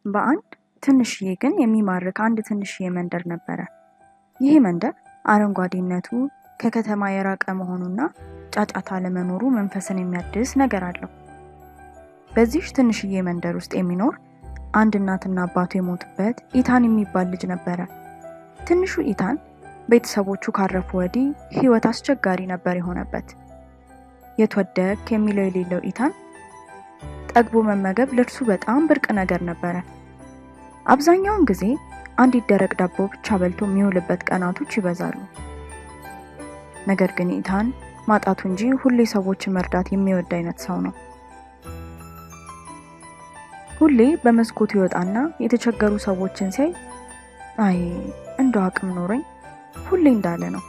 በአንድ ትንሽዬ ግን የሚማርክ አንድ ትንሽዬ መንደር ነበረ። ይህ መንደር አረንጓዴነቱ ከከተማ የራቀ መሆኑና ጫጫታ ለመኖሩ መንፈስን የሚያድስ ነገር አለው። በዚህ ትንሽዬ መንደር ውስጥ የሚኖር አንድ እናትና አባቱ የሞቱበት ኢታን የሚባል ልጅ ነበረ። ትንሹ ኢታን ቤተሰቦቹ ካረፉ ወዲህ ህይወት አስቸጋሪ ነበር የሆነበት። የተወደክ የሚለው የሌለው ኢታን ጠግቦ መመገብ ለእርሱ በጣም ብርቅ ነገር ነበረ። አብዛኛውን ጊዜ አንዲት ደረቅ ዳቦ ብቻ በልቶ የሚውልበት ቀናቶች ይበዛሉ። ነገር ግን ኢታን ማጣቱ እንጂ ሁሌ ሰዎችን መርዳት የሚወድ አይነት ሰው ነው። ሁሌ በመስኮቱ ይወጣና የተቸገሩ ሰዎችን ሲያይ አይ እንደው አቅም ኖረኝ ሁሌ እንዳለ ነው።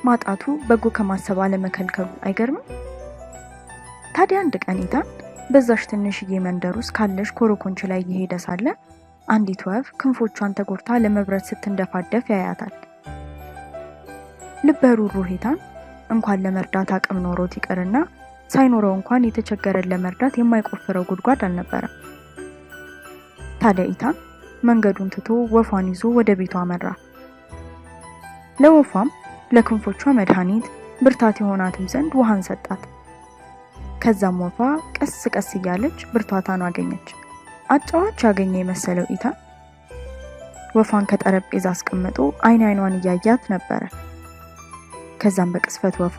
ማጣቱ በጎ ከማሰብ አለመከልከሉ አይገርምም? ታዲያ አንድ ቀን ኢታን በዛሽ ትንሽዬ መንደር ውስጥ ካለሽ ኮረኮንች ላይ እየሄደ ሳለ አንዲት ወፍ ክንፎቿን ተጎርታ ለመብረር ስትንደፋደፍ ያያታል። ልበ ሩህሩህ ኢታን እንኳን ለመርዳት አቅም ኖሮት ይቅርና ሳይኖረው እንኳን የተቸገረን ለመርዳት የማይቆፍረው ጉድጓድ አልነበረም። ታዲያ ኢታን መንገዱን ትቶ ወፏን ይዞ ወደ ቤቷ አመራ። ለወፏም ለክንፎቿ መድኃኒት ብርታት የሆናትም ዘንድ ውሃን ሰጣት። ከዛም ወፏ ቀስ ቀስ እያለች ብርታቷን አገኘች። አጫዋች ያገኘ የመሰለው ኢታን ወፏን ከጠረጴዛ አስቀምጦ አይኗን እያያት ነበረ። ከዛም በቅስፈት ወፏ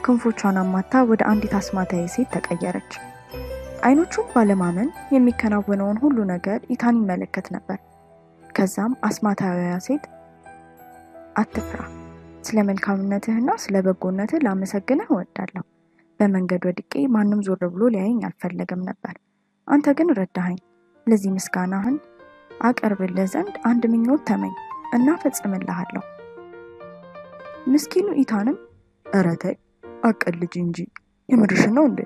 ክንፎቿን አማታ ወደ አንዲት አስማታዊ ሴት ተቀየረች። አይኖቹም ባለማመን የሚከናወነውን ሁሉ ነገር ኢታን ይመለከት ነበር። ከዛም አስማታዊዋ ሴት አትፍራ፣ ስለ መልካምነትህና ስለ በጎነትህ ላመሰግንህ እወዳለሁ። በመንገድ ወድቄ ማንም ዞር ብሎ ሊያየኝ አልፈለገም ነበር። አንተ ግን ረዳኸኝ። ለዚህ ምስጋናህን አቀርብልህ ዘንድ አንድ ምኞት ተመኝ እና ፈጽምልሃለሁ። ምስኪኑ ኢታንም ኧረ ተይ አቀልጂ እንጂ የምርሽ ነው እንዴ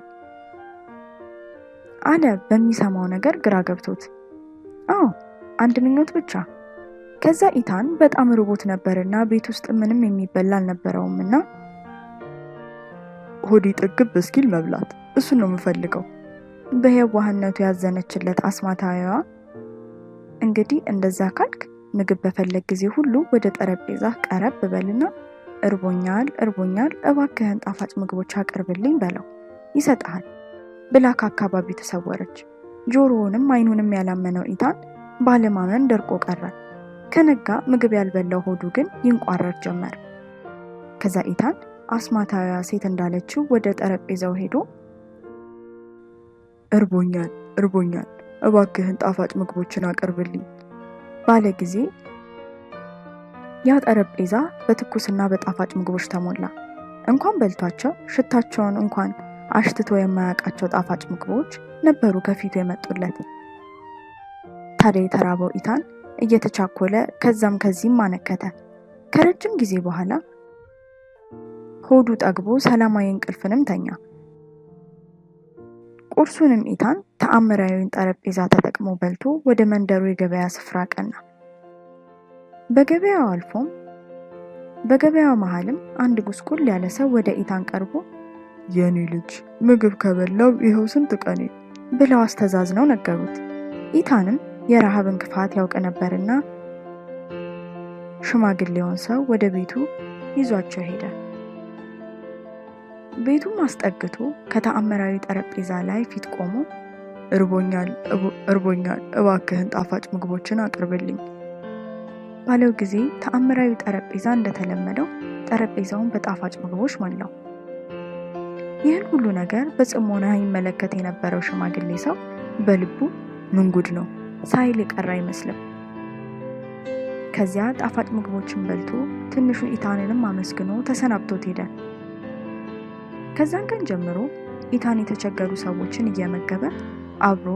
አለ በሚሰማው ነገር ግራ ገብቶት። አዎ አንድ ምኞት ብቻ። ከዛ ኢታን በጣም ርቦት ነበርና ቤት ውስጥ ምንም የሚበላ አልነበረውምና ሆዴ ጥግብ እስኪል መብላት እሱ ነው የምፈልገው። በየዋህነቱ ያዘነችለት አስማታዊዋ እንግዲህ እንደዛ ካልክ ምግብ በፈለግ ጊዜ ሁሉ ወደ ጠረጴዛ ቀረብ በልና እርቦኛል እባክህን ጣፋጭ ምግቦች አቅርብልኝ በለው ይሰጣል ብላ ከአካባቢ ተሰወረች። ጆሮውንም አይኑንም ያላመነው ኢታን ባለማመን ደርቆ ቀረ። ከነጋ ምግብ ያልበላው ሆዱ ግን ይንቋረር ጀመር። ከዛ ኢታን አስማታዊዋ ሴት እንዳለችው ወደ ጠረጴዛው ሄዶ እርቦኛል እባክህን ጣፋጭ ምግቦችን አቅርብልኝ ባለ ጊዜ ያ ጠረጴዛ በትኩስና በጣፋጭ ምግቦች ተሞላ። እንኳን በልቷቸው ሽታቸውን እንኳን አሽትቶ የማያውቃቸው ጣፋጭ ምግቦች ነበሩ ከፊቱ የመጡለት። ታዲያ የተራበው ኢታን እየተቻኮለ ከዛም ከዚህም ማነከተ። ከረጅም ጊዜ በኋላ ሆዱ ጠግቦ ሰላማዊ እንቅልፍንም ተኛ። ቁርሱንም ኢታን ተአምራዊውን ጠረጴዛ ተጠቅሞ በልቶ ወደ መንደሩ የገበያ ስፍራ ቀና። በገበያው መሃልም አንድ ጉስቁል ያለ ሰው ወደ ኢታን ቀርቦ የኔ ልጅ ምግብ ከበላው ይኸው ስንት ቀኔ ብለው አስተዛዝነው ነገሩት። ኢታንም የረሃብን ክፋት ያውቅ ነበርና ሽማግሌውን ሰው ወደ ቤቱ ይዟቸው ሄደ። ቤቱም አስጠግቶ ከተአምራዊ ጠረጴዛ ላይ ፊት ቆሞ እርቦኛል እባክህን ጣፋጭ ምግቦችን አቅርብልኝ ባለው ጊዜ ተአምራዊ ጠረጴዛ እንደተለመደው ጠረጴዛውን በጣፋጭ ምግቦች ሞላው። ይህን ሁሉ ነገር በጽሞና ይመለከት የነበረው ሽማግሌ ሰው በልቡ ምን ጉድ ነው ሳይል የቀረ አይመስልም። ከዚያ ጣፋጭ ምግቦችን በልቶ ትንሹ ኢታንንም አመስግኖ ተሰናብቶት ሄደ። ከዛን ቀን ጀምሮ ኢታን የተቸገሩ ሰዎችን እየመገበ አብሮ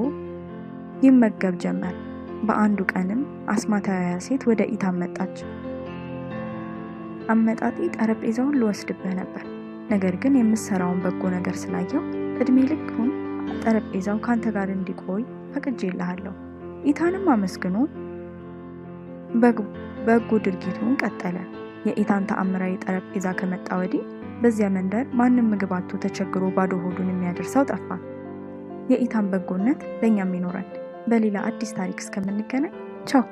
ይመገብ ጀመር። በአንዱ ቀንም አስማታዊያ ሴት ወደ ኢታን መጣች። አመጣጤ ጠረጴዛውን ልወስድብህ ነበር፣ ነገር ግን የምሰራውን በጎ ነገር ስላየው እድሜ ልኩን ጠረጴዛው ካንተ ጋር እንዲቆይ ፈቅጄልሃለሁ። ኢታንም አመስግኖ በጎ ድርጊቱን ቀጠለ። የኢታን ተአምራዊ ጠረጴዛ ከመጣ ወዲህ በዚያ መንደር ማንም ምግብ አጥቶ ተቸግሮ ባዶ ሆዱን የሚያደርሰው ጠፋ። የኢታን በጎነት ለኛም ይኖራል። በሌላ አዲስ ታሪክ እስከምንገናኝ ቻው።